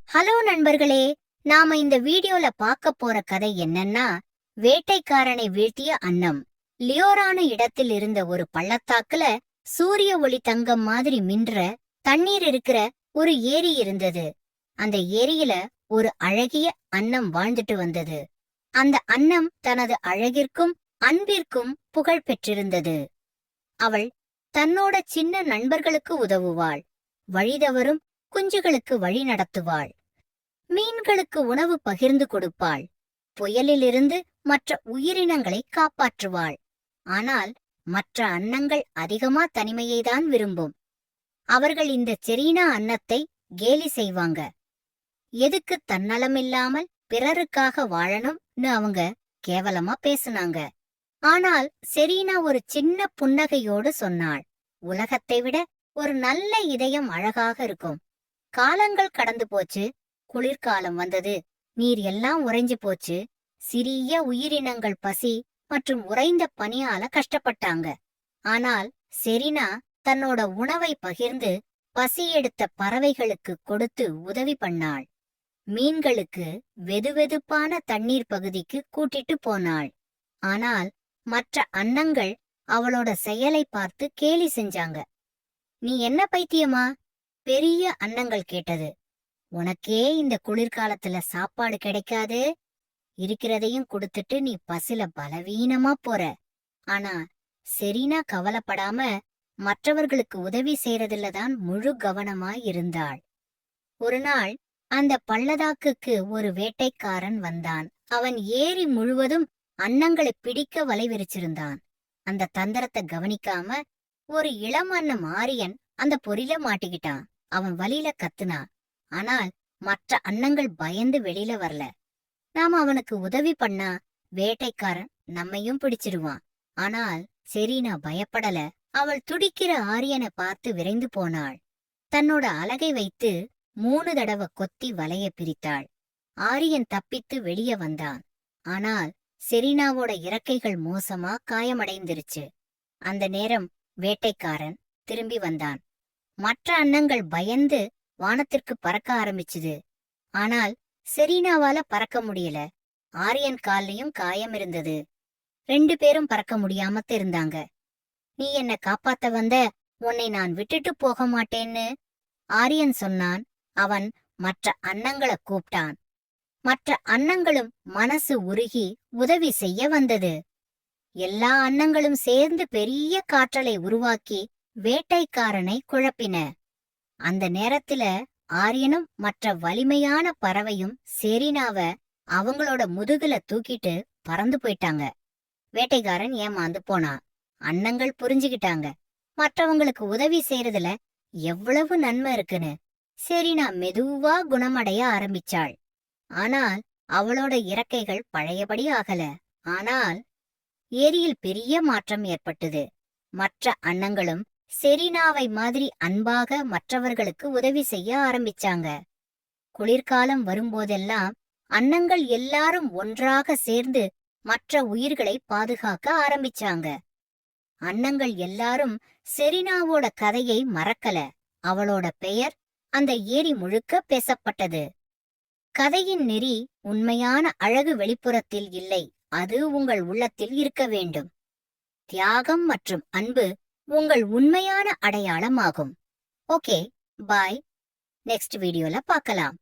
Hello நண்பர்களே, நாம இந்த வீடியோல பார்க்க போற கதை என்னன்னா, வேட்டைக்காரனை வீழ்த்திய அன்னம். லியோரான இடத்தில் இருந்த ஒரு பள்ளத்தாக்குல சூரிய ஒளி தங்கம் மாதிரி மின்ற தண்ணீர் இருக்கிற ஒரு ஏரி இருந்தது. அந்த ஏரியில ஒரு அழகிய அன்னம் வாழ்ந்துட்டு வந்தது. அந்த அன்னம் தனது அழகிற்கும் அன்பிற்கும் புகழ் பெற்றிருந்தது. அவள் தன்னோட சின்ன நண்பர்களுக்கு உதவுவாள், வழிதவறும் குஞ்சுகளுக்கு வழி நடத்துவாள், மீன்களுக்கு உணவு பகிர்ந்து கொடுப்பாள், புயலிலிருந்து மற்ற உயிரினங்களை காப்பாற்றுவாள். ஆனால் மற்ற அன்னங்கள் அதிகமா தனிமையைதான் விரும்பும். அவர்கள் இந்த செரீனா அன்னத்தை கேலி செய்வாங்க. எதுக்கு தன்னலமில்லாமல் பிறருக்காக வாழணும்னு அவங்க கேவலமா பேசுனாங்க. ஆனால் செரீனா ஒரு சின்ன புன்னகையோடு சொன்னாள், உலகத்தை விட ஒரு நல்ல இதயம் அழகாக இருக்கும். காலங்கள் கடந்து போச்சு, குளிர்காலம் வந்தது, நீர் எல்லாம் உறைஞ்சு போச்சு. சிறிய உயிரினங்கள் பசி மற்றும் உறைந்த பனியால கஷ்டப்பட்டாங்க. ஆனால் செரீனா தன்னோட உணவை பகிர்ந்து பசி எடுத்த பறவைகளுக்கு கொடுத்து உதவி பண்ணாள். மீன்களுக்கு வெதுவெதுப்பான தண்ணீர் பகுதிக்கு கூட்டிட்டு போனாள். ஆனால் மற்ற அன்னங்கள் அவளோட செயலை பார்த்து கேலி செஞ்சாங்க. நீ என்ன பைத்தியமா? பெரிய அன்னங்கள் கேட்டது. உனக்கே இந்த குளிர்காலத்துல சாப்பாடு கிடைக்காது, இருக்கிறதையும் கொடுத்துட்டு நீ பசில பலவீனமா போற. ஆனா செரீனா கவலைப்படாம மற்றவர்களுக்கு உதவி செய்யறதுலதான் முழு கவனமாய் இருந்தாள். ஒரு நாள் அந்த பள்ளத்தாக்குக்கு ஒரு வேட்டைக்காரன் வந்தான். அவன் ஏரி முழுவதும் அன்னங்களை பிடிக்க வலை விரிச்சிருந்தான். அந்த தந்திரத்தை கவனிக்காம ஒரு இளம் அன்னம் ஆரியன் அந்த பொறில மாட்டிக்கிட்டான். அவன் வலியில கத்துனான். ஆனால் மற்ற அன்னங்கள் பயந்து வெளியில வரல. நாம அவனுக்கு உதவி பண்ணா வேட்டைக்காரன் நம்மையும் பிடிச்சிருவான். ஆனால் செரீனா பயப்படல. அவள் துடிக்கிற ஆரியனை பார்த்து விரைந்து போனாள். தன்னோட அலகை வைத்து 3 தடவை கொத்தி வலைய பிரித்தாள். ஆரியன் தப்பித்து வெளியே வந்தான். ஆனால் செரீனாவோட இறக்கைகள் மோசமா காயமடைந்திருச்சு. அந்த நேரம் வேட்டைக்காரன் திரும்பி வந்தான். மற்ற அன்னங்கள் பயந்து வானத்திற்கு பறக்க ஆரம்பிச்சுது. ஆனால் செரீனாவால பறக்க முடியல. ஆரியன் கால்லையும் காயம் இருந்தது. 2 பேரும் பறக்க முடியாம இருந்தாங்க. நீ என்ன காப்பாத்த வந்த, உன்னை நான் விட்டுட்டு போக மாட்டேன்னு ஆரியன் சொன்னான். அவன் மற்ற அன்னங்களை கூப்பிட்டான். மற்ற அன்னங்களும் மனசு உருகி உதவி செய்ய வந்தது. எல்லா அன்னங்களும் சேர்ந்து பெரிய காற்றலை உருவாக்கி வேட்டைக்காரனை குழப்பின. அந்த நேரத்துல ஆரியனும் மற்ற வலிமையான பறவையும் செரீனாவ அவங்களோட முதுகுல தூக்கிட்டு பறந்து போயிட்டாங்க. வேட்டைக்காரன் ஏமாந்து போனான். அன்னங்கள் புரிஞ்சுகிட்டாங்க மற்றவங்களுக்கு உதவி செய்யறதுல எவ்வளவு நன்மை இருக்குன்னு. செரீனா மெதுவா குணமடைய ஆரம்பிச்சாள். ஆனால் அவளோட இறக்கைகள் பழையபடி ஆகல. ஆனால் ஏரியில் பெரிய மாற்றம் ஏற்பட்டது. மற்ற அன்னங்களும் செரீனாவை மாதிரி அன்பாக மற்றவர்களுக்கு உதவி செய்ய ஆரம்பிச்சாங்க. குளிர்காலம் வரும்போதெல்லாம் அன்னங்கள் எல்லாரும் ஒன்றாக சேர்ந்து மற்ற உயிர்களை பாதுகாக்க ஆரம்பிச்சாங்க. அன்னங்கள் எல்லாரும் செரீனாவோட கதையை மறக்கல. அவளோட பெயர் அந்த ஏரி முழுக்க பேசப்பட்டது. கதையின் நெறி உண்மையான அழகு வெளிப்புறத்தில் இல்லை, அது உங்கள் உள்ளத்தில் இருக்க வேண்டும். தியாகம் மற்றும் அன்பு உங்கள் உண்மையான அடையாளமாகும். ஓகே, பாய். நெக்ஸ்ட் வீடியோல பார்க்கலாம்.